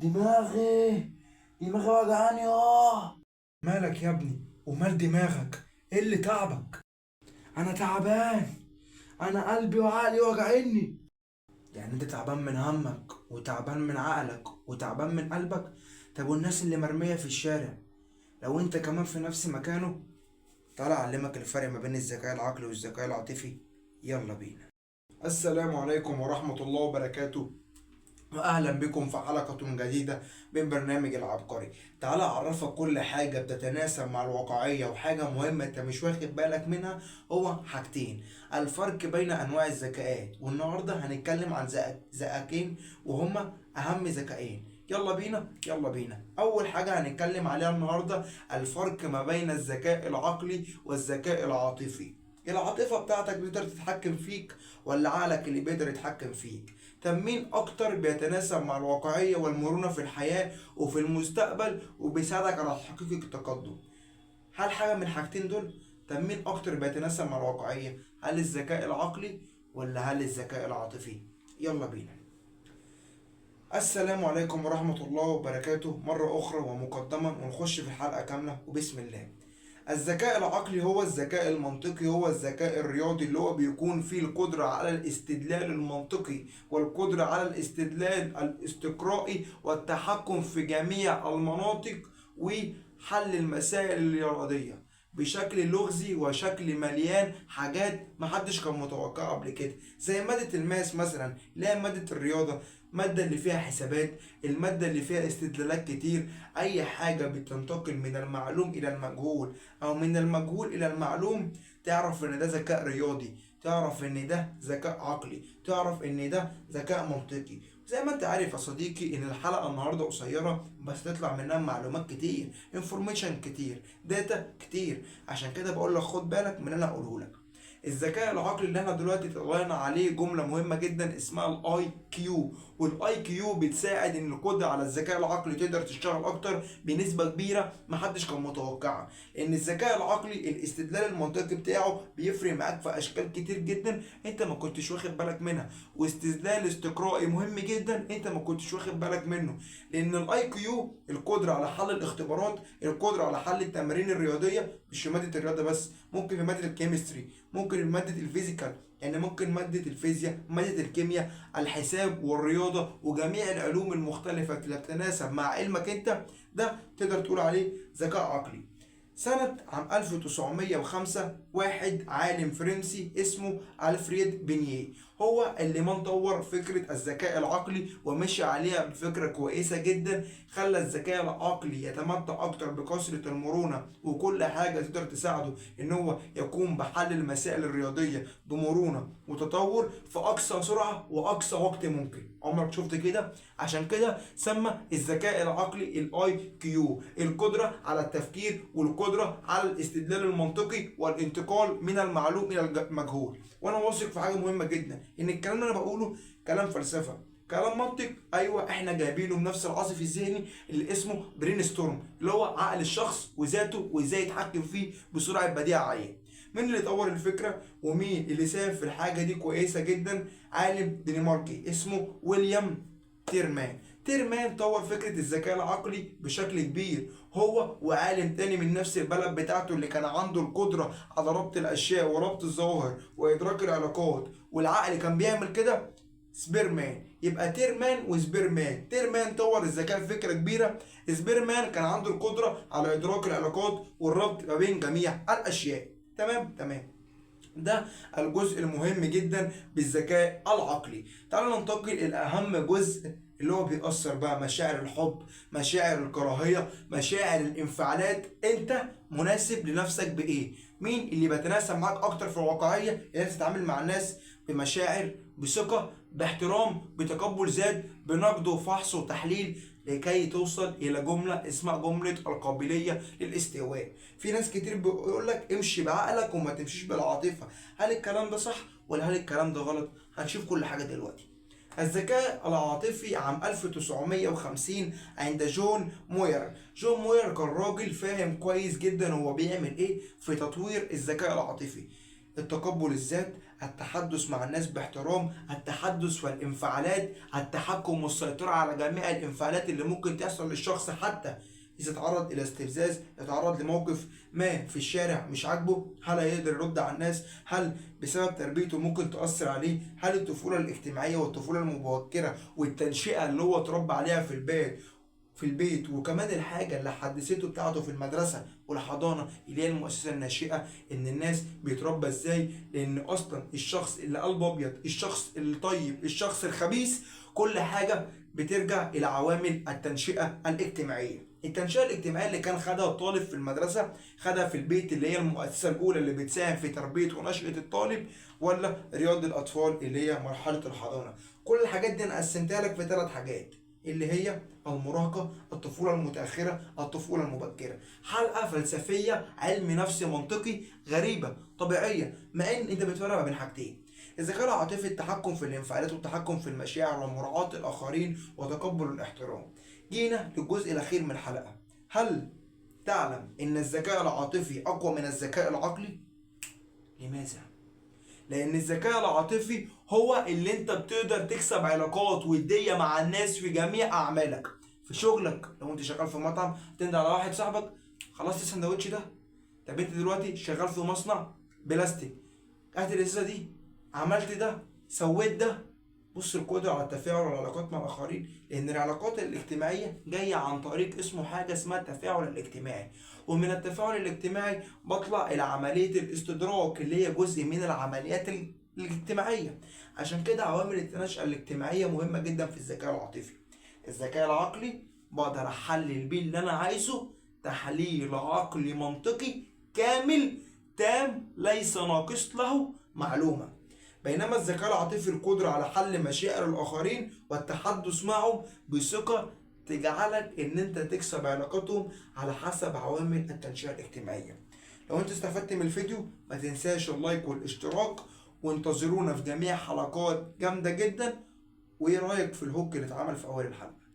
دماغي دماغي وجعاني مالك يا ابني؟ ومال دماغك؟ ايه اللي تعبك؟ انا تعبان. انا قلبي وعقلي وجعاني. يعني انت تعبان من همك وتعبان من عقلك وتعبان من قلبك؟ طب والناس اللي مرمية في الشارع لو انت كمان في نفس مكانه؟ تعالى اعلمك الفرق ما بين الذكاء العقلي والذكاء العاطفي. يلا بينا. السلام عليكم ورحمة الله وبركاته، واهلا بكم في حلقة جديدة من برنامج العبقري. تعالى اعرفك كل حاجة بتتناسب مع الواقعية، وحاجة مهمة انت مش واخد بالك منها هو حاجتين: الفرق بين انواع الذكاءات. والنهاردة هنتكلم عن ذكاءين وهما اهم ذكاءين. يلا بينا يلا بينا. اول حاجة هنتكلم عليها النهاردة الفرق ما بين الذكاء العقلي والذكاء العاطفي. العاطفة بتاعتك بتقدر تتحكم فيك ولا عقلك اللي بيقدر يتحكم فيك؟ طب مين اكتر بيتناسب مع الواقعية والمرونة في الحياة وفي المستقبل وبيساعدك على تحقيق التقدم؟ هل حاجة من الحاجتين دول؟ طب مين اكتر بيتناسب مع الواقعية؟ هل الذكاء العقلي ولا هل الذكاء العاطفي؟ يلا بينا. السلام عليكم ورحمة الله وبركاته مرة أخرى ومقدما، ونخش في الحلقة كاملة وبسم الله. الذكاء العقلي هو الذكاء المنطقي، هو الذكاء الرياضي اللي هو بيكون فيه القدرة على الاستدلال المنطقي والقدرة على الاستدلال الاستقرائي والتحكم في جميع المناطق وحل المسائل الرياضية بشكل لغزي وشكل مليان حاجات محدش كان متوقعها قبل كده، زي مادة الماس مثلا اللي هي مادة الرياضة، المادة اللي فيها حسابات، المادة اللي فيها استدلالات كتير. أي حاجة بتنتقل من المعلوم إلى المجهول أو من المجهول إلى المعلوم تعرف إن ده ذكاء رياضي، تعرف إن ده ذكاء عقلي، تعرف إن ده ذكاء منطقي. زي ما انت عارف يا صديقي ان الحلقة النهاردة قصيرة بس تطلع منها معلومات كتير، انفورميشن كتير، داتا كتير. عشان كده بقول لك خد بالك من اللي انا اقوله لك. الذكاء العقلي اللي احنا دلوقتي طلعنا عليه جمله مهمه جدا اسمها الاي كيو، والاي كيو بتساعد ان القدره على الذكاء العقلي تقدر تشتغل اكتر بنسبه كبيره محدش كان متوقعها. لان الذكاء العقلي الاستدلال المنطقي بتاعه بيفرق معاك في اشكال كتير جدا انت ما كنتش واخد بالك منها، واستدلال استقرائي مهم جدا انت ما كنتش واخد بالك منه. لان الاي كيو القدره على حل الاختبارات، القدره على حل التمارين الرياضيه، مش في ماده الرياضه بس، ممكن في ماده الكيمستري، ممكن في ماده الفيزيكال، يعني ممكن ماده الفيزياء، ماده الكيمياء، الحساب والرياضه وجميع العلوم المختلفه اللي بتتناسب مع علمك انت، ده تقدر تقول عليه ذكاء عقلي. سنة عام 1905 واحد عالم فرنسي اسمه ألفريد بينيه هو اللي طور فكرة الذكاء العقلي ومشي عليها بفكرة كويسة جدا، خلى الذكاء العقلي يتمتع أكتر بكثرة المرونة وكل حاجة تقدر تساعده إن هو يقوم بحل المسائل الرياضية بمرونة وتطور في أقصى سرعة وأقصى وقت ممكن. عمرك شفت كده؟ عشان كده سمى الذكاء العقلي الاي كيو، القدرة على التفكير والقدرة على الاستدلال المنطقي والانتقال من المعلوم إلى المجهول. وأنا واثق في حاجة مهمة جدا، إن الكلام اللي أنا بقوله كلام فلسفة، كلام منطق. ايوه احنا جايبينه بنفس العاصف الذهني اللي اسمه برين ستورم، اللي هو عقل الشخص وذاته وازاي يتحكم فيه بسرعه بديهه عاليه. مين اللي طور الفكره ومين اللي ساهم في الحاجه دي كويسه جدا؟ عالم دنماركي اسمه ويليام تيرمان. تيرمان طور فكرة الذكاء العقلي بشكل كبير، هو وعالم تاني من نفس البلد بتاعته اللي كان عنده القدرة على ربط الأشياء وربط الظواهر وإدراك العلاقات، والعقل كان بيعمل كده، سبيرمان. يبقى تيرمان وسبيرمان. تيرمان طور الذكاء فكرة كبيرة، سبيرمان كان عنده القدرة على إدراك العلاقات والربط ما بين جميع الأشياء. تمام تمام. ده الجزء المهم جدا بالذكاء العقلي. تعالوا ننتقل الى اهم جزء اللي هو بيأثر بقى مشاعر الحب، مشاعر الكراهية، مشاعر الانفعالات. انت مناسب لنفسك بايه؟ مين اللي بيتناسب معاك اكتر في الواقعية اللي انت تتعامل مع الناس بمشاعر، بثقة، باحترام، بتقبل ذات، بنقد وفحص وتحليل، لكي توصل الى جمله اسمها جمله القابليه للاستواء. في ناس كتير بيقول لك امشي بعقلك وما تمشيش بالعاطفه. هل الكلام ده صح ولا هل الكلام ده غلط؟ هنشوف كل حاجه دلوقتي. الذكاء العاطفي عام 1950 عند جون موير. جون موير كان راجل فاهم كويس جدا هو بيعمل ايه في تطوير الذكاء العاطفي: التقبل الذات، التحدث مع الناس باحترام، التحدث والانفعالات، التحكم والسيطرة على جميع الانفعالات اللي ممكن تحصل للشخص، حتى إذا تعرض إلى استفزاز، يتعرض لموقف ما في الشارع مش عاجبه، هل هيقدر يرد على الناس؟ هل بسبب تربيته ممكن تأثر عليه؟ هل الطفولة الاجتماعية والطفولة المبكرة والتنشئة اللي هو اتربى عليها في البيت وكمان الحاجة اللي حدثته بتاعته في المدرسة والحضانة اللي هي المؤسسة الناشئة، إن الناس بيتربى إزاي؟ لأن أصلا الشخص اللي قلبه أبيض، الشخص الطيب، الشخص الخبيث، كل حاجة بترجع إلى عوامل التنشئة الاجتماعية. التنشئة الاجتماعية اللي كان خدها الطالب في المدرسة خدها في البيت اللي هي المؤسسة الأولى اللي بتساهم في تربية ونشأة الطالب، ولا رياض الأطفال اللي هي مرحلة الحضانة. كل الحاجات دي أنا قسمتها لك في 3 حاجات اللي هي المراهقة، الطفولة المتأخرة، الطفولة المبكرة. حلقة فلسفية، علم نفسي منطقي، غريبة طبيعية، مع إن أنت بتفرق ما بين حاجتين: الذكاء العاطفي، التحكم في الانفعالات والتحكم في المشاعر ومراعاة الآخرين وتقبل الاحترام. جينا للجزء الأخير من الحلقة. هل تعلم إن الذكاء العاطفي أقوى من الذكاء العقلي؟ لماذا؟ لأن الذكاء العاطفي هو اللي أنت بتقدر تكسب علاقات ودية مع الناس في جميع أعمالك. في شغلك، لو أنت شغال في مطعم تندى على واحد صاحبك: خلصت السندوتش ده؟ طب أنت دلوقتي شغال في مصنع بلاستيك، هات الإزازة دي، عملت ده، سويت ده. بص القدرة على التفاعل والعلاقات مع الآخرين، لأن العلاقات الاجتماعية جاية عن طريق اسمه حاجة اسمها التفاعل الاجتماعي، ومن التفاعل الاجتماعي بطلع إلى عملية الاستدراك اللي هي جزء من العمليات الاجتماعية. عشان كده عوامل التنشئة الاجتماعية مهمة جدا في الذكاء العاطفي. الذكاء العقلي بقدر أحلل بيه اللي أنا عايزه تحليل عقلي منطقي كامل تام ليس ناقص له معلومة. بينما الذكاء العاطفي القدرة على حل مشاعر الآخرين والتحدث معهم بثقة تجعلك إن أنت تكسب علاقتهم على حسب عوامل التنشئة الاجتماعية. لو أنت استفدت من الفيديو ما تنساش اللايك والاشتراك، وانتظرونا في جميع حلقات جامدة جدا. وإيه رأيك في الهوك اللي اتعمل في أول الحلقة؟